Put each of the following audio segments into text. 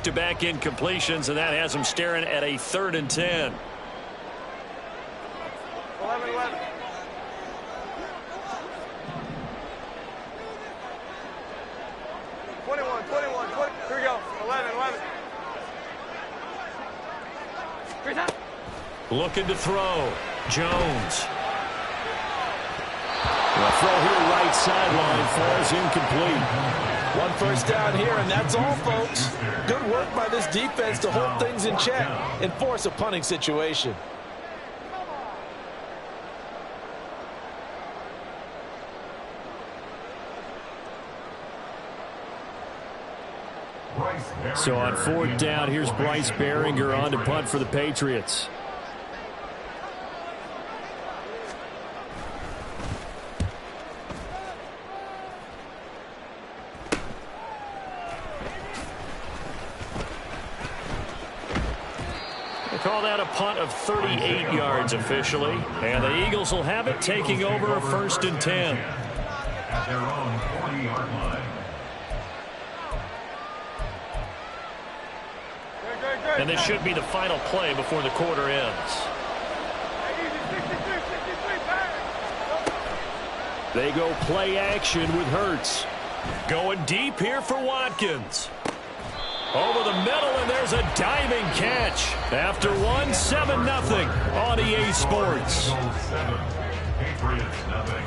back-to-back incompletions, and that has him staring at a 3rd and 10. 11. 21. 20. Here we go. 11. Looking to throw. Jones. The throw here right sideline falls incomplete. 1 first down here, and that's all, folks. Good work by this defense to hold things in check and force a punting situation. So on 4th down, here's Bryce Baringer on to punt for the Patriots. They call that a punt of 38 yards officially. And the Eagles will have it, taking over a 1st and 10. At their own 40-yard line. And this should be the final play before the quarter ends. They go play action with Hurts. Going deep here for Watkins. Over the middle, and there's a diving catch. After 1, 7-0 on EA Sports. Patriots nothing.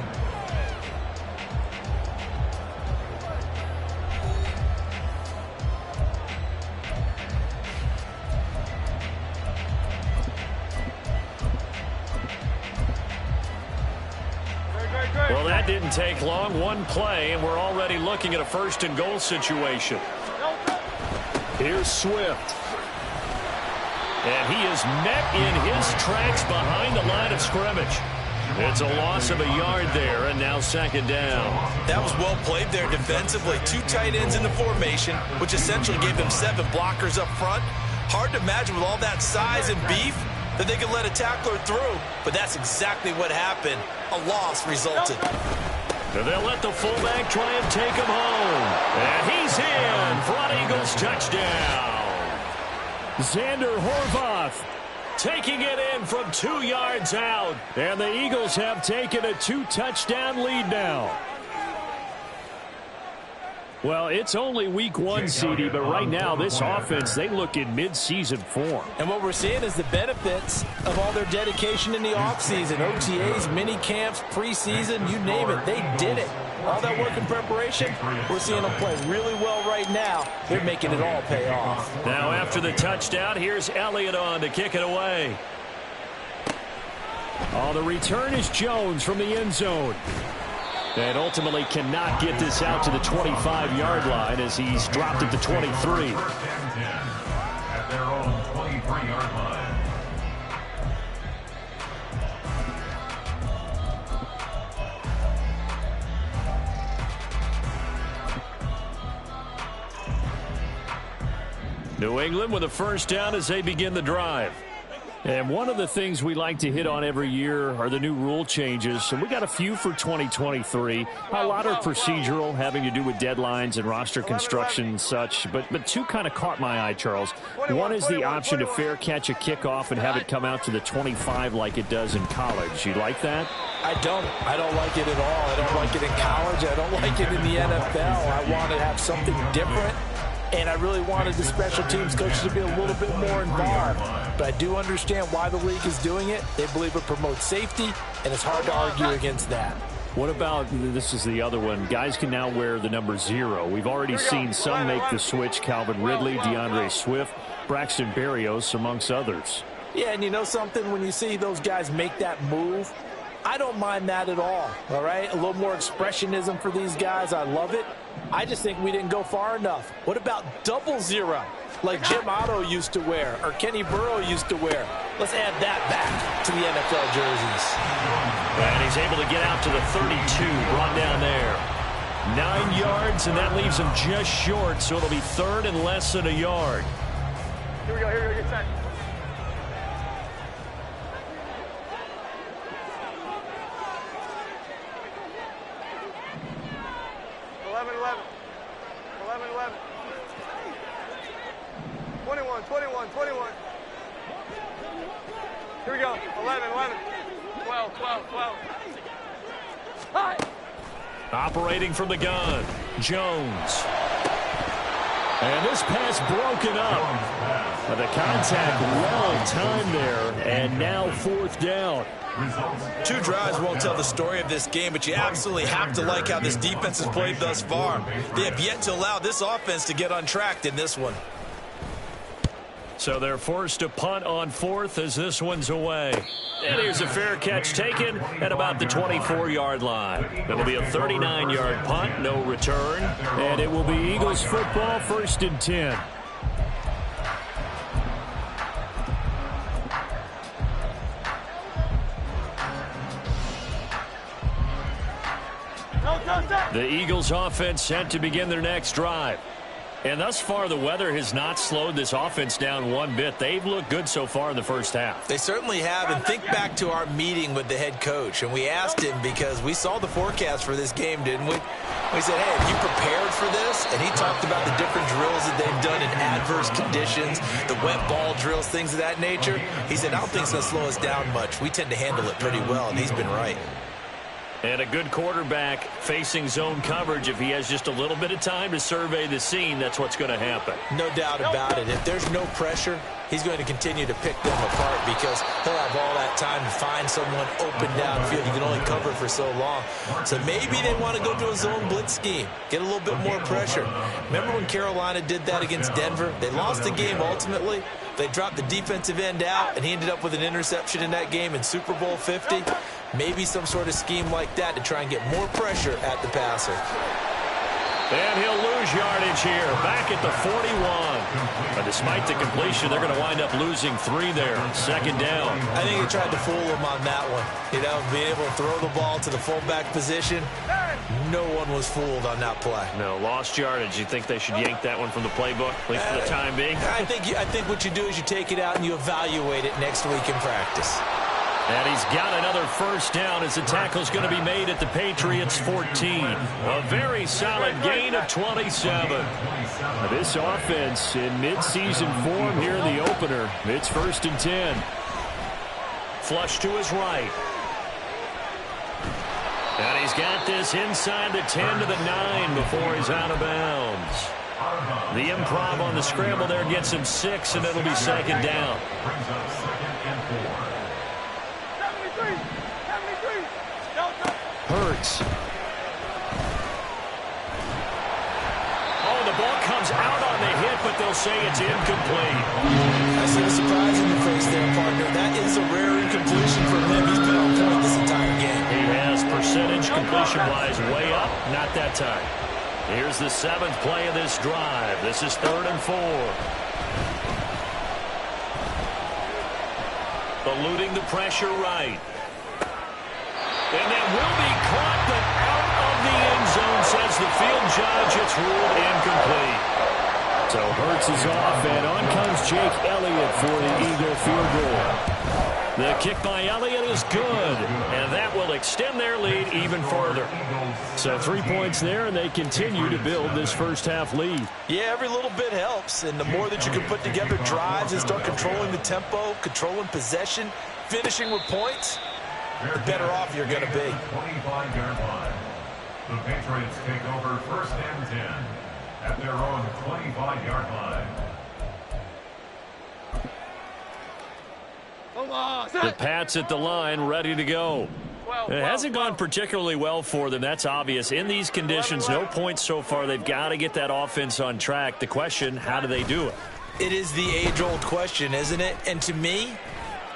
Well, that didn't take long. 1 play, and we're already looking at a 1st and goal situation. Here's Swift. And he is met in his tracks behind the line of scrimmage. It's a loss of a yard there, and now 2nd down. That was well played there defensively. 2 tight ends in the formation, which essentially gave them 7 blockers up front. Hard to imagine with all that size and beef that they could let a tackler through, but that's exactly what happened. A loss resulted. And they'll let the fullback try and take him home. And he's in for an Eagles touchdown. Xander Horvath taking it in from 2 yards out. And the Eagles have taken a 2-touchdown lead now. Well, it's only week 1, CD, but right now this offense, they look in mid-season form. And what we're seeing is the benefits of all their dedication in the offseason. OTAs, mini camps, preseason, you name it, they did it. All that work in preparation, we're seeing them play really well right now. They're making it all pay off. Now after the touchdown, here's Elliott on to kick it away. Oh, the return is Jones from the end zone. And ultimately cannot get this out to the 25-yard line as he's dropped it to 23. At their own 23-yard line. New England with a 1st down as they begin the drive. And one of the things we like to hit on every year are the new rule changes. And we got a few for 2023. A lot are procedural, having to do with deadlines and roster construction and such. But 2 kind of caught my eye, Charles. One is the option to fair catch a kickoff and have it come out to the 25 like it does in college. You like that? I don't like it at all. I don't like it in college. I don't like it in the NFL. I want to have something different. And I really wanted the special teams coaches to be a little bit more involved. But I do understand why the league is doing it. They believe it promotes safety, and it's hard to argue against that. What about, this is the other one, guys can now wear the number 0. We've already seen some make the switch, Calvin Ridley, DeAndre Swift, Braxton Berrios, amongst others. Yeah, and you know something? When you see those guys make that move, I don't mind that at all right? A little more expressionism for these guys. I love it. I just think we didn't go far enough. What about 00, like Jim Otto used to wear or Kenny Burrow used to wear? Let's add that back to the NFL jerseys. And he's able to get out to the 32, brought down there. 9 yards, and that leaves him just short, so it'll be 3rd and less than a yard. Here we go, get set. 21, 21, 21. Here we go. 11, 11. 12, 12, 12. Hi. Operating from the gun, Jones. And this pass broken up. But the contact well timed there, and now 4th down. 2 drives won't tell the story of this game, but you absolutely have to like how this defense has played thus far. They have yet to allow this offense to get untracked in this one. So they're forced to punt on 4th as this one's away. And here's a fair catch taken at about the 24-yard line. It'll be a 39-yard punt, no return. And it will be Eagles football, 1st and 10. The Eagles offense set to begin their next drive. And thus far, the weather has not slowed this offense down one bit. They've looked good so far in the first half. They certainly have. And think back to our meeting with the head coach. And we asked him because we saw the forecast for this game, didn't we? We said, hey, have you prepared for this? And he talked about the different drills that they've done in adverse conditions, the wet ball drills, things of that nature. He said, I don't think it's going to slow us down much. We tend to handle it pretty well, and he's been right. And a good quarterback facing zone coverage. If he has just a little bit of time to survey the scene, that's what's going to happen. No doubt about it. If there's no pressure, he's going to continue to pick them apart because he'll have all that time to find someone open downfield. You can only cover for so long. So maybe they want to go to a zone blitz scheme, get a little bit more pressure. Remember when Carolina did that against Denver? They lost the game ultimately. They dropped the defensive end out, and he ended up with an interception in that game in Super Bowl 50. Maybe some sort of scheme like that to try and get more pressure at the passer. And he'll lose yardage here, back at the 41. But despite the completion, they're going to wind up losing 3 there. 2nd down. I think they tried to fool him on that one. You know, being able to throw the ball to the fullback position. No one was fooled on that play. No, lost yardage. You think they should yank that one from the playbook, at least for the time being? I think what you do is you take it out and you evaluate it next week in practice. And he's got another 1st down as the tackle's going to be made at the Patriots' 14. A very solid gain of 27. Now this offense in midseason form here in the opener. It's 1st and 10. Flush to his right. And he's got this inside the 10 to the 9 before he's out of bounds. The improv on the scramble there gets him 6, and it'll be 2nd down. Hurts. Oh, the ball comes out on the hit, but they'll say it's incomplete. I see the surprise in your face there, partner. That is a rare incompletion from him. He's been on point this entire game. He has percentage completion-wise way up, not that time. Here's the 7th play of this drive. This is 3rd and 4. Eluding the pressure right. And that will be caught, but out of the end zone, says the field judge. It's ruled incomplete. So Hurts is off, and on comes Jake Elliott for the Eagle field goal. The kick by Elliott is good, and that will extend their lead even further. So 3 points there, and they continue to build this first half lead. Yeah, every little bit helps, and the more that you can put together drives and start controlling the tempo, controlling possession, finishing with points, the better off you're going to be. 25-yard line. The Patriots take over 1st and 10 at their own 25-yard line. The Pats at the line, ready to go. It hasn't gone particularly well for them. That's obvious. In these conditions, no points so far. They've got to get that offense on track. The question, how do they do it? It is the age-old question, isn't it? And to me,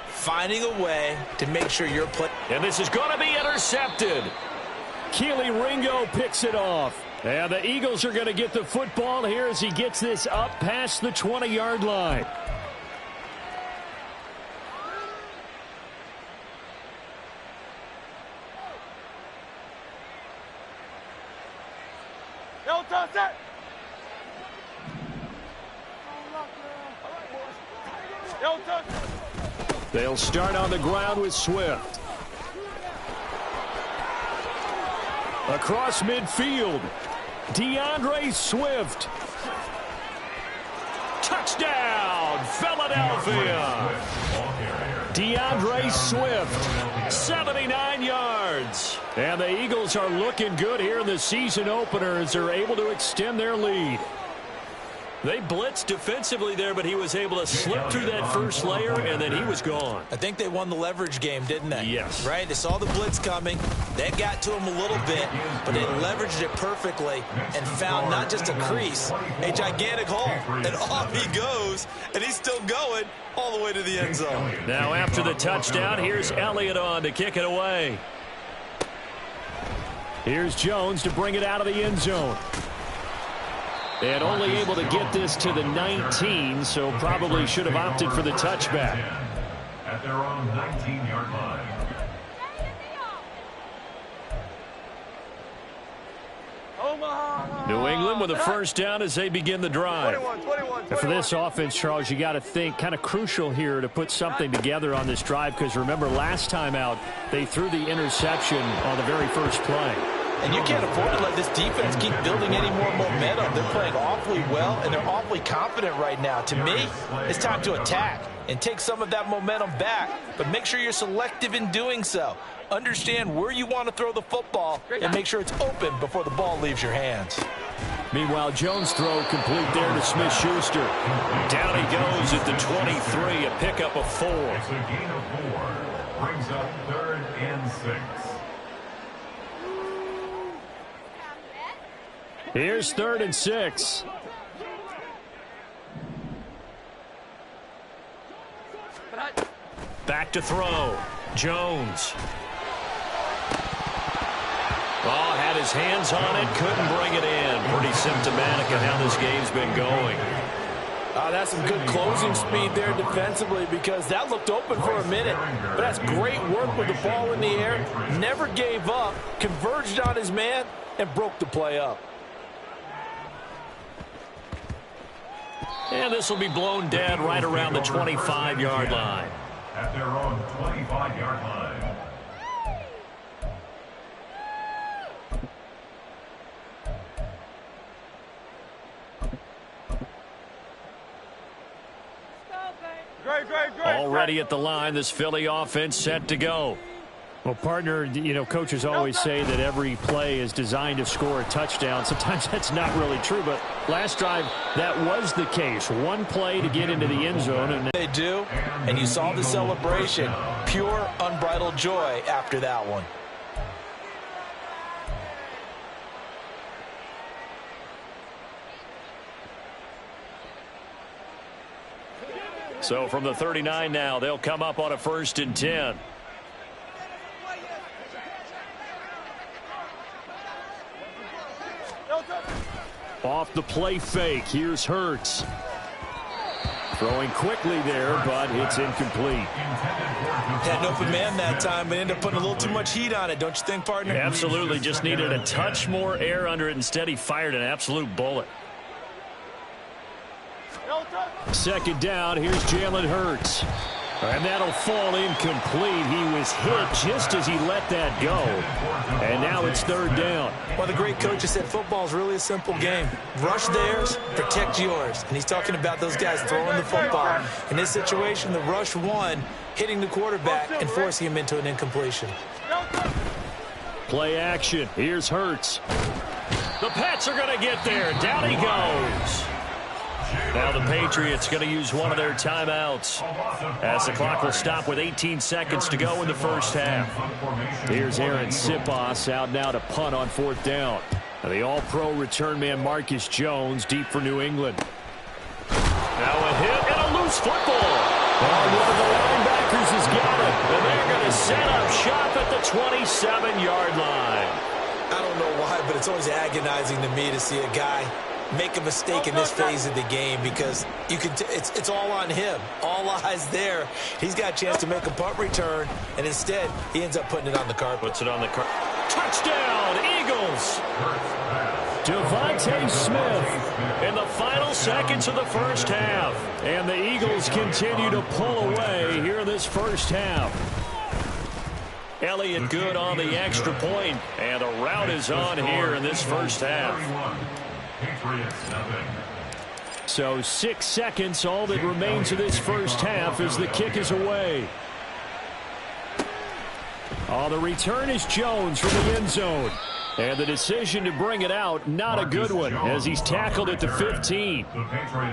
finding a way to make sure you're playing. And this is going to be intercepted. Keely Ringo picks it off. And the Eagles are going to get the football here as he gets this up past the 20-yard line. They'll start on the ground with Swift. Across midfield, DeAndre Swift. Touchdown! Philadelphia. DeAndre Swift, 79 yards. And the Eagles are looking good here in the season opener as they're able to extend their lead. They blitzed defensively there, but he was able to slip through that first layer, and then he was gone. I think they won the leverage game, didn't they? Yes. Right? They saw the blitz coming. That got to him a little bit, but they leveraged it perfectly and found not just a crease, a gigantic hole. And off he goes, and he's still going all the way to the end zone. Now after the touchdown, here's Elliott on to kick it away. Here's Jones to bring it out of the end zone. And only able to get this to the 19, so probably should have opted for the touchback. At their own 19-yard line. New England with a first down as they begin the drive. 21. And for this offense, Charles, you got to think kind of crucial here to put something together on this drive, because remember last time out they threw the interception on the very first play. And you can't afford to let this defense keep building any more momentum. They're playing awfully well, and they're awfully confident right now. To me, it's time to attack and take some of that momentum back, but make sure you're selective in doing so. Understand where you want to throw the football and make sure it's open before the ball leaves your hands. Meanwhile, Jones' throw complete there to Smith-Schuster. Down he goes at the 23, a pickup of 4. It's a gain of 4. Brings up 3rd and 6. Here's 3rd and 6. Back to throw. Jones. Oh, had his hands on it, couldn't bring it in. Pretty symptomatic of how this game's been going. That's some good closing speed there defensively, because that looked open for a minute. But that's great work with the ball in the air. Never gave up, converged on his man, and broke the play up. And this will be blown dead right around the 25-yard line. At their own 25-yard line. Great. Already at the line, this Philly offense set to go. Well, partner, you know, coaches always say that every play is designed to score a touchdown. Sometimes that's not really true, but last drive, that was the case. One play to get into the end zone. And They do, and you saw the celebration. Pure, unbridled joy after that one. so from the 39 now, they'll come up on a 1st and 10. Off the play fake, here's Hurts. Throwing quickly there, but it's incomplete. Had an open man that time, but ended up putting a little too much heat on it, don't you think, partner? Absolutely, just needed a touch more air under it. Instead, he fired an absolute bullet. 2nd down, here's Jalen Hurts. And that'll fall incomplete. He was hit just as he let that go. And now it's 3rd down. One of the great coaches said football is really a simple game. Rush theirs, protect yours. And he's talking about those guys throwing the football. In this situation, the rush won, hitting the quarterback and forcing him into an incompletion. Play action. Here's Hurts. The Pats are going to get there. Down he goes. Now the Patriots going to use one of their timeouts as the clock will stop with 18 seconds to go in the first half. Here's Aaron Siposs out now to punt on 4th down. Now the all-pro return man Marcus Jones deep for New England. Now a hit and a loose football. And one of the linebackers has got it. And they're going to set up shop at the 27-yard line. I don't know why, but it's always agonizing to me to see a guy make a mistake in this phase of the game, because you can it's all on him. All eyes there. He's got a chance to make a punt return, and instead he ends up putting it on the carpet. Puts it on the carpet. Touchdown, Eagles! Devontae Smith in the final seconds of the first half. And the Eagles continue to pull away here in this first half. Elliott good on the extra point, and a rout is on here in this first half. Patriots nothing. So 6 seconds, all that remains of this first half as the kick is away. Oh, the return is Jones from the end zone. And the decision to bring it out, not a good one, as he's tackled at the 15.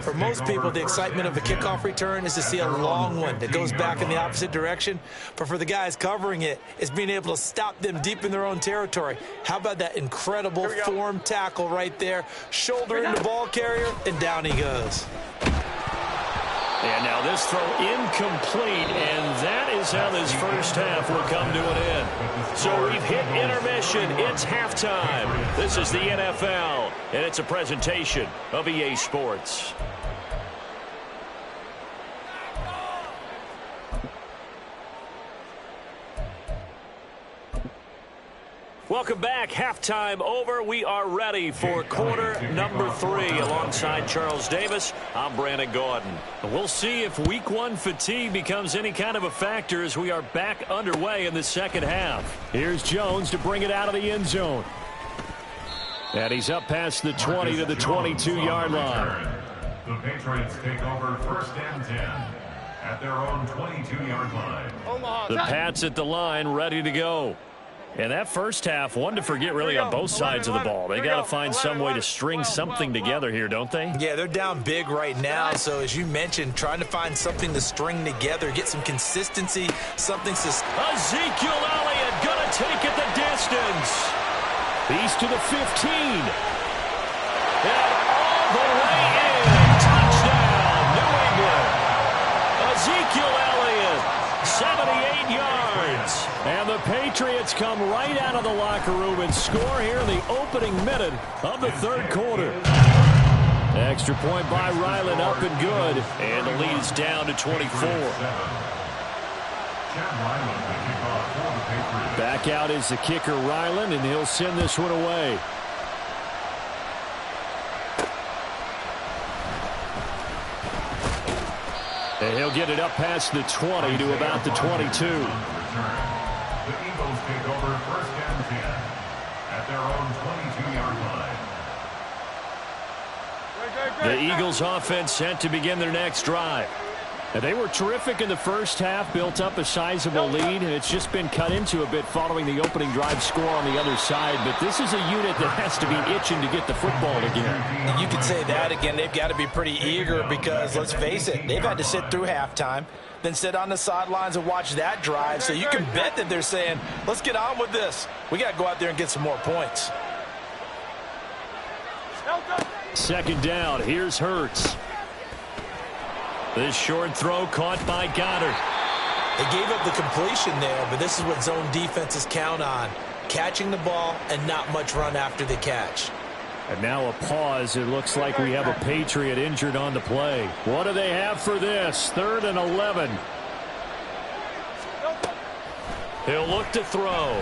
For most people, the excitement of a kickoff return is to see a long one that goes back in the opposite direction. But for the guys covering it, it's being able to stop them deep in their own territory. How about that incredible form tackle right there? Shoulder in the ball carrier, and down he goes. And now this throw incomplete, and that is how this first half will come to an end. So we've hit intermission. It's halftime. This is the NFL, and it's a presentation of EA Sports. Welcome back. Halftime over. We are ready for quarter number 3. Alongside Charles Davis, I'm Brandon Gaudin. We'll see if week 1 fatigue becomes any kind of a factor as we are back underway in the second half. Here's Jones to bring it out of the end zone. And he's up past the 20 to the 22-yard line. The Patriots take over first and 10 at their own 22-yard line. The Pats at the line ready to go. And that first half, one to forget really on both sides of the ball. They got to find some way to string something together here, don't they? Yeah, they're down big right now. So as you mentioned, trying to find something to string together, get some consistency, something. Ezekiel Elliott going to take it the distance. He's to the 15. And all the way in. Touchdown, New England. Ezekiel Elliott, 78 yards. And the Patriots come right out of the locker room and score here in the opening minute of the third quarter. Extra point by Ryland, up and good. And the lead is down to 24. Back out is the kicker, Ryland, and he'll send this one away. And he'll get it up past the 20 to about the 22. The Eagles take over first and 10 at their own 22-yard line. The Eagles offense set to begin their next drive. And they were terrific in the first half, built up a sizable lead, and it's just been cut into a bit following the opening drive score on the other side. But this is a unit that has to be itching to get the football again. You could say that again. They've got to be pretty eager because, let's face it, they've had to sit through halftime, then sit on the sidelines and watch that drive. So you can bet that they're saying, let's get on with this. We got to go out there and get some more points. Second down. Here's Hurts. This short throw caught by Goddard. They gave up the completion there, but this is what zone defenses count on. Catching the ball and not much run after the catch. And now a pause. It looks like we have a Patriot injured on the play. What do they have for this? 3rd and 11. He'll look to throw.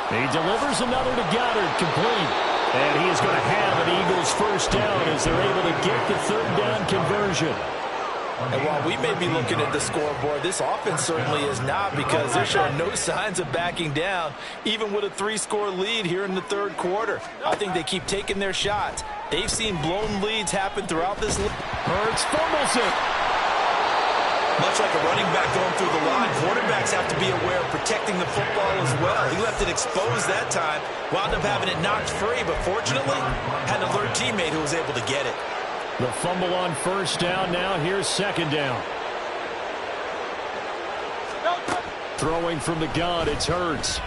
He delivers another to Goddard, complete. And he is going to have an Eagles first down as they're able to get the third down conversion. And while we may be looking at the scoreboard, this offense certainly is not, because they're showing no signs of backing down, even with a 3-score lead here in the third quarter. I think they keep taking their shots. They've seen blown leads happen throughout this league. Hurts fumbles it. Much like a running back going through the line, quarterbacks have to be aware of protecting the football as well. He left it exposed that time, wound up having it knocked free, but fortunately had an alert teammate who was able to get it. The fumble on first down. Now here's second down. Throwing from the gun, it's Hurts.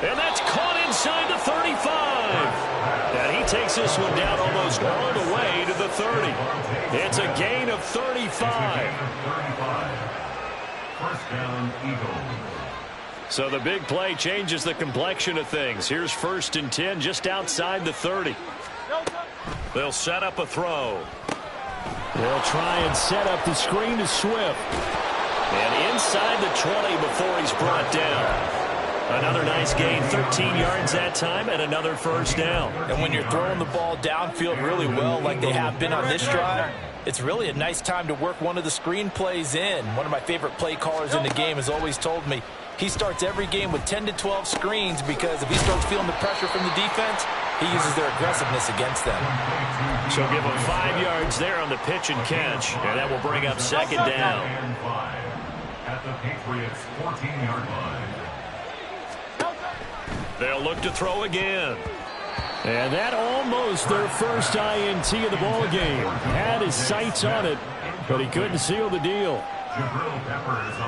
And that's caught inside the 35. And he takes this one down almost all the way to the 30. It's a gain of 35. First down, Eagles. So the big play changes the complexion of things. Here's 1st and 10 just outside the 30. They'll set up a throw. They'll try and set up the screen to Swift. And inside the 20 before he's brought down. Another nice gain, 13 yards that time, and another first down. And when you're throwing the ball downfield really well like they have been on this drive, it's really a nice time to work one of the screen plays in. One of my favorite play callers in the game has always told me, he starts every game with 10 to 12 screens because if he starts feeling the pressure from the defense, he uses their aggressiveness against them. So give him 5 yards there on the pitch and catch, and that will bring up second down. At the Patriots' 14-yard line. They'll look to throw again. And that almost their first INT of the ball game. Had his sights on it, but he couldn't seal the deal.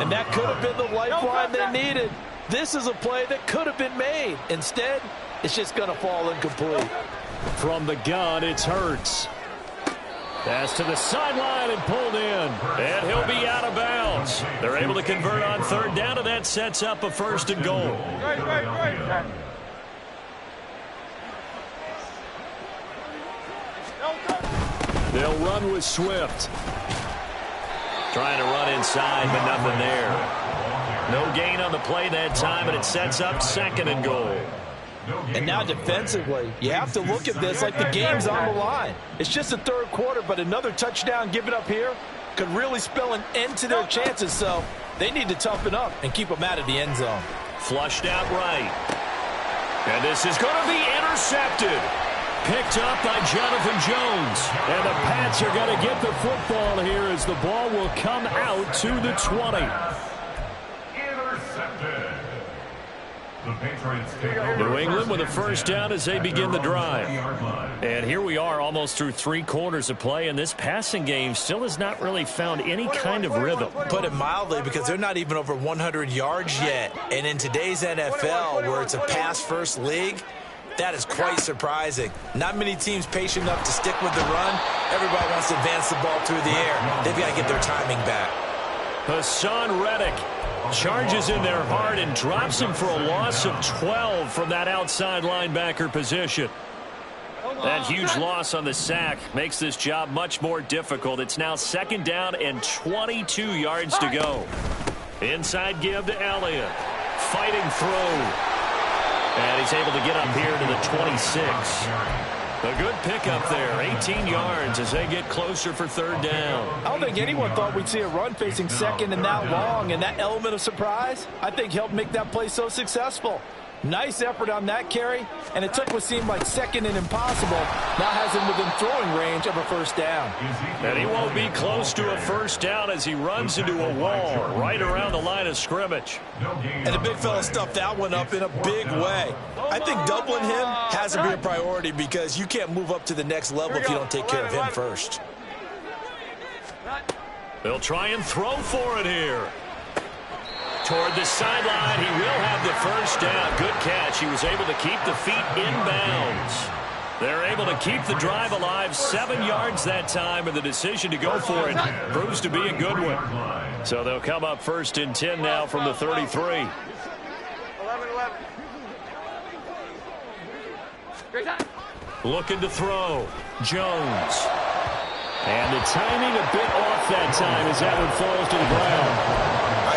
And that could have been the lifeline they needed. This is a play that could have been made. Instead, it's just going to fall incomplete. From the gun, it's Hurts. Pass to the sideline and pulled in. And he'll be out of bounds. They're able to convert on third down, and that sets up a first and goal. They'll run with Swift. Trying to run inside, but nothing there. No gain on the play that time, and it sets up second and goal. And now defensively, you have to look at this like the game's on the line. It's just the third quarter, but another touchdown given up here could really spell an end to their chances, so they need to toughen up and keep them out of the end zone. Flushed out right. And this is going to be intercepted. Picked up by Jonathan Jones. And the Pats are going to get the football here as the ball will come out to the 20. Intercepted. The Patriots take over. New England with a first down as they begin the drive. And here we are almost through 3 quarters of play, and this passing game still has not really found any kind of rhythm. Put it mildly, because they're not even over 100 yards yet. And in today's NFL, where it's a pass-first league, that is quite surprising. Not many teams patient enough to stick with the run. Everybody wants to advance the ball through the air. They've got to get their timing back. Hassan Reddick charges in there hard and drops him for a loss of 12 from that outside linebacker position. That huge loss on the sack makes this job much more difficult. It's now second down and 22 yards to go. Inside give to Elliott. Fighting through. And he's able to get up here to the 26. A good pickup there, 18 yards as they get closer for third down. I don't think anyone thought we'd see a run facing second and that long, and that element of surprise, I think, helped make that play so successful. Nice effort on that carry, and it took what seemed like second and impossible. Now has him within throwing range of a first down. And he won't be close to a first down as he runs into a wall right around the line of scrimmage. And the big fella stuffed that one up in a big way. I think doubling him has to be a priority because you can't move up to the next level if you don't take care of him first. They'll try and throw for it here. Toward the sideline, he will have the first down. Good catch. He was able to keep the feet in bounds. They're able to keep the drive alive. 7 yards that time, and the decision to go for it proves to be a good one. So they'll come up first and 10 now from the 33. 11-11. Looking to throw. Jones. And the timing a bit off that time as that one falls to the ground.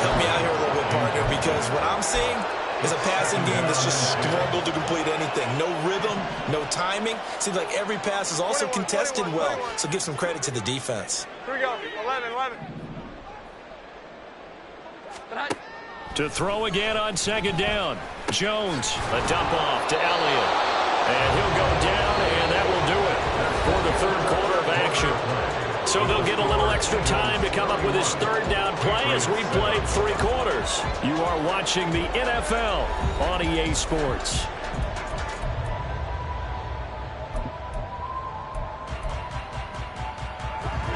Help me out here a little bit, partner, because what I'm seeing is a passing game that's just struggled to complete anything. No rhythm, no timing. Seems like every pass is also contested well, so give some credit to the defense. Here we go, 11-11. To throw again on second down. Jones, a dump off to Elliott. And he'll go down, and that will do it for the third quarter of action. So they'll get a little extra time to come up with his third down play as we played 3 quarters. You are watching the NFL on EA Sports.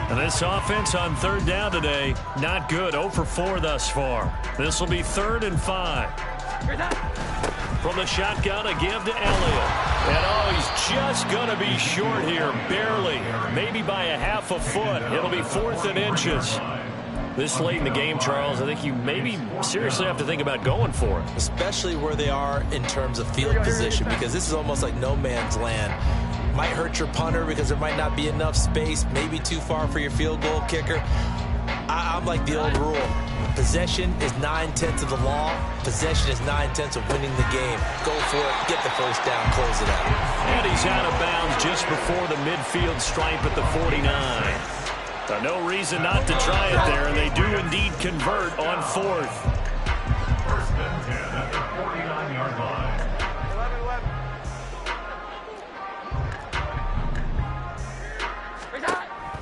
And this offense on third down today, not good. 0 for 4 thus far. This will be 3rd and 5. From the shotgun, a give to Elliott. And oh, he's just going to be short here, barely. Maybe by a half a foot. It'll be 4th and inches. This late in the game, Charles, I think you maybe seriously have to think about going for it. Especially where they are in terms of field position, because this is almost like no man's land. Might hurt your punter because there might not be enough space, maybe too far for your field goal kicker. I'm like the old rule. Possession is 9/10 of the law. Possession is 9/10 of winning the game. Go for it. Get the first down. Close it out. And he's out of bounds just before the midfield stripe at the 49. No reason not to try it there, and they do indeed convert on 4th.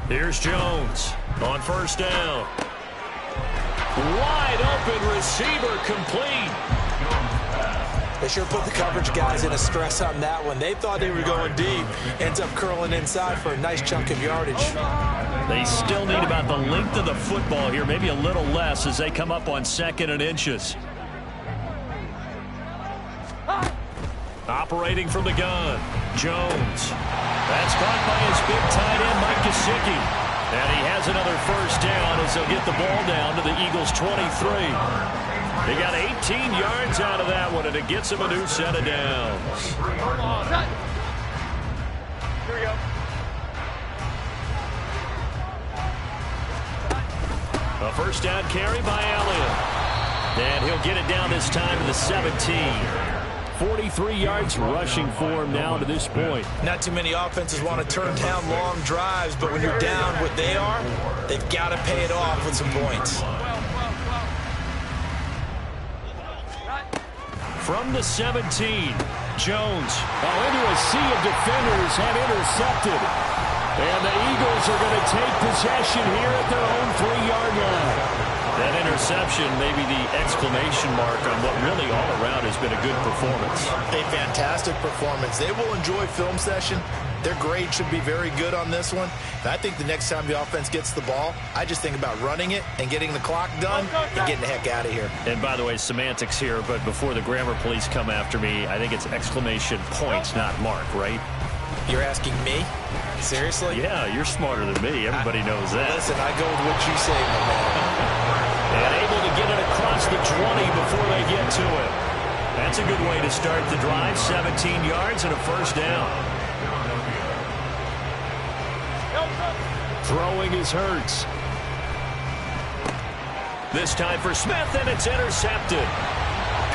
Here's Jones on first down. Wide open receiver complete. They sure put the coverage guys in a stress on that one. They thought they were going deep. Ends up curling inside for a nice chunk of yardage. They still need about the length of the football here, maybe a little less as they come up on 2nd and inches. Operating from the gun, Jones. That's caught by his big tight end, Mike Gesicki. And he has another first down as they'll get the ball down to the Eagles' 23. They got 18 yards out of that one, and it gets them a new set of downs. Here we go. A first down carry by Elliott. And he'll get it down this time to the 17. 43 yards rushing for him now to this point. Not too many offenses want to turn down long drives, but when you're down what they are, they've got to pay it off with some points. From the 17, Jones into a sea of defenders and intercepted. And the Eagles are going to take possession here at their own 3-yard line. That interception, maybe the exclamation mark on what really all around has been a good performance. A fantastic performance. They will enjoy film session. Their grade should be very good on this one. And I think the next time the offense gets the ball, I just think about running it and getting the clock done and getting the heck out of here. And by the way, semantics here, but before the grammar police come after me, I think it's exclamation points, not mark, right? You're asking me? Seriously? Yeah, you're smarter than me. Everybody knows that. Listen, I go with what you say, my man. And able to get it across the 20 before they get to it. That's a good way to start the drive. 17 yards and a first down. Throwing is Hurts. This time for Smith, and it's intercepted.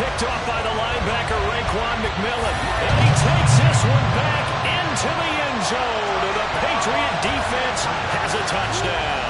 Picked off by the linebacker, Raekwon McMillan. And he takes this one back into the end zone. And the Patriot defense has a touchdown.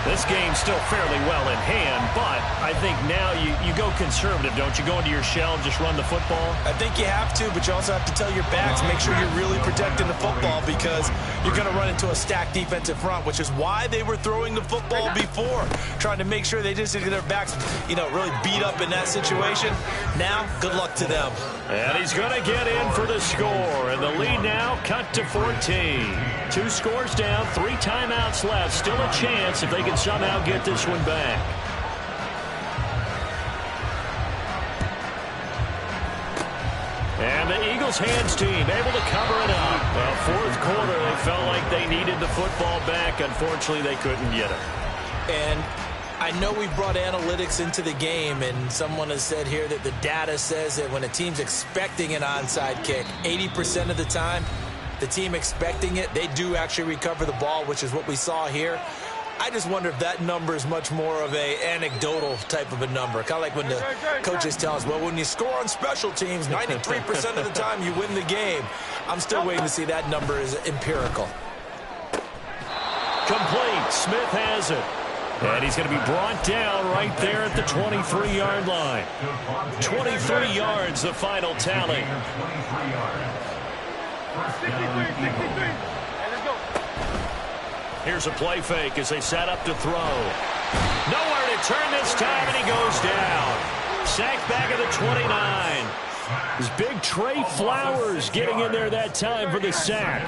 This game's still fairly well in hand, but I think now you go conservative, don't you? Go into your shell and just run the football? I think you have to, but you also have to tell your backs, make sure you're really protecting the football because you're going to run into a stacked defensive front, which is why they were throwing the football before, trying to make sure they just get their backs, really beat up in that situation. Now, good luck to them. And he's going to get in for the score, and the lead now cut to 14. 2 scores down, 3 timeouts left. Still a chance if they can somehow get this one back. And the Eagles hands team able to cover it up. Well, 4th quarter, they felt like they needed the football back. Unfortunately, they couldn't get it. And I know we brought analytics into the game, and someone has said here that the data says that when a team's expecting an onside kick, 80% of the time, the team expecting it, they do actually recover the ball, which is what we saw here. I just wonder if that number is much more of a anecdotal type of a number. Kind of like when the coaches tell us, well, when you score on special teams, 93% of the time you win the game. I'm still waiting to see that number is empirical. Complete. Smith has it. And he's going to be brought down right there at the 23-yard line. 23 yards, the final tally. 63. Let's go. Here's a play fake as they set up to throw. Nowhere to turn this time, and he goes down. Sacked back at the 29. This big Trey Flowers getting in there that time for the sack.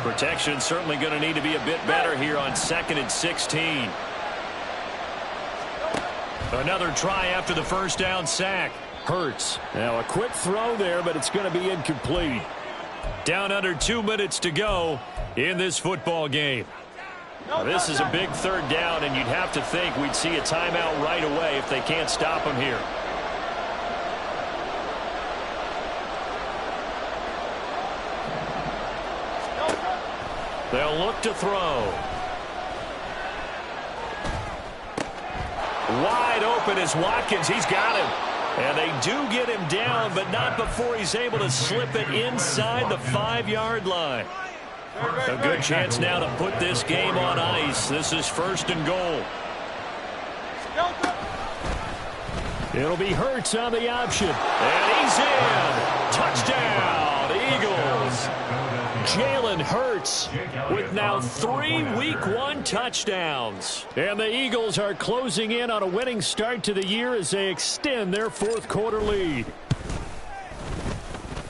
Protection certainly going to need to be a bit better here on 2nd and 16. Another try after the first down sack. Hurts. Now a quick throw there, but it's going to be incomplete. Down under 2 minutes to go in this football game. Now, this is a big 3rd down, and you'd have to think we'd see a timeout right away if they can't stop him here. They'll look to throw. Wide open is Watkins. He's got him. And they do get him down, but not before he's able to slip it inside the 5-yard line. A good chance now to put this game on ice. This is 1st and goal. It'll be Hurts on the option. And he's in. Touchdown, Eagles. Jalen Jalen Hurts with now 3 Week 1 touchdowns. And the Eagles are closing in on a winning start to the year as they extend their fourth quarter lead.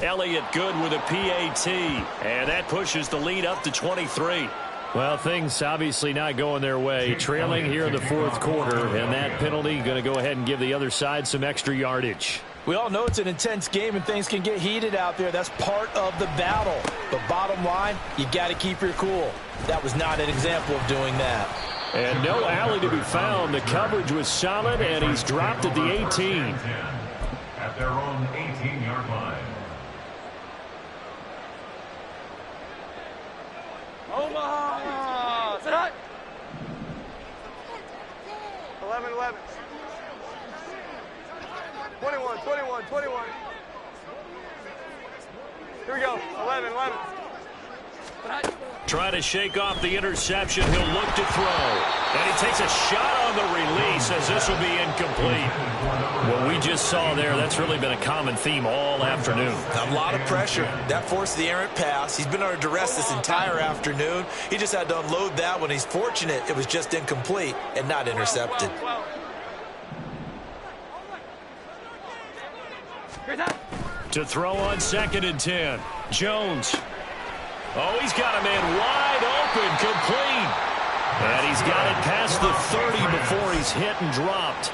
Elliott good with a PAT, and that pushes the lead up to 23. Well, things obviously not going their way. Trailing here in the fourth quarter, and that penalty going to go ahead and give the other side some extra yardage. We all know it's an intense game and things can get heated out there. That's part of the battle. But bottom line, you got to keep your cool. That was not an example of doing that. And no alley to be found. The coverage was solid, and he's dropped at the 18. At their own 18-yard line. Omaha! Sit high! 11-11. 21. Here we go. 11. Trying to shake off the interception. He'll look to throw. And he takes a shot on the release as this will be incomplete. What we just saw there, that's really been a common theme all afternoon. A lot of pressure. That forced the errant pass. He's been under duress this entire afternoon. He just had to unload that one. He's fortunate it was just incomplete and not intercepted. To throw on 2nd and 10. Jones. Oh, he's got a man wide open, complete. And he's got it past the 30 before he's hit and dropped.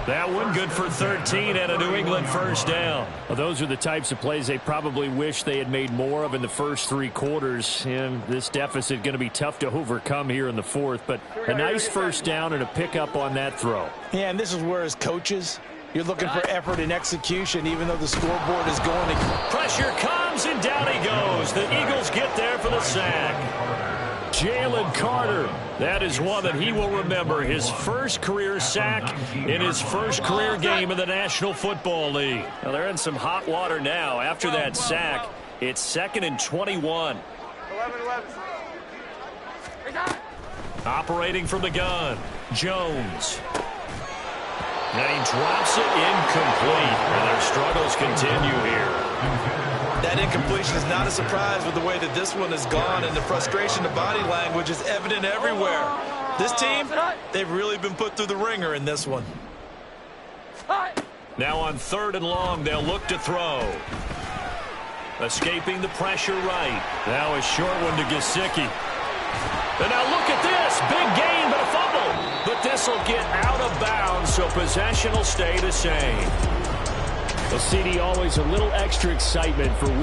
That one good for 13 and a New England first down. Well, those are the types of plays they probably wish they had made more of in the first 3 quarters. And this deficit going to be tough to overcome here in the fourth. But a nice first down and a pickup on that throw. Yeah, and this is where as coaches, you're looking for effort and execution, even though the scoreboard is going to... Pressure comes, and down he goes. The Eagles get there for the sack. Jalen Carter. That is one that he will remember. His first career sack in his first career game in the National Football League. Well, they're in some hot water now. After that sack, it's 2nd and 21. 11. Operating from the gun, Jones. And he drops it incomplete. And their struggles continue here. That incompletion is not a surprise with the way that this one has gone, and the frustration, the body language is evident everywhere. This team, they've really been put through the ringer in this one. Now on 3rd and long, they'll look to throw. Escaping the pressure right. Now a short one to Gesicki. And now look at this. Big gain, but a fumble. But this will get out of bounds, so possession will stay the same. Well, CD, always a little extra excitement for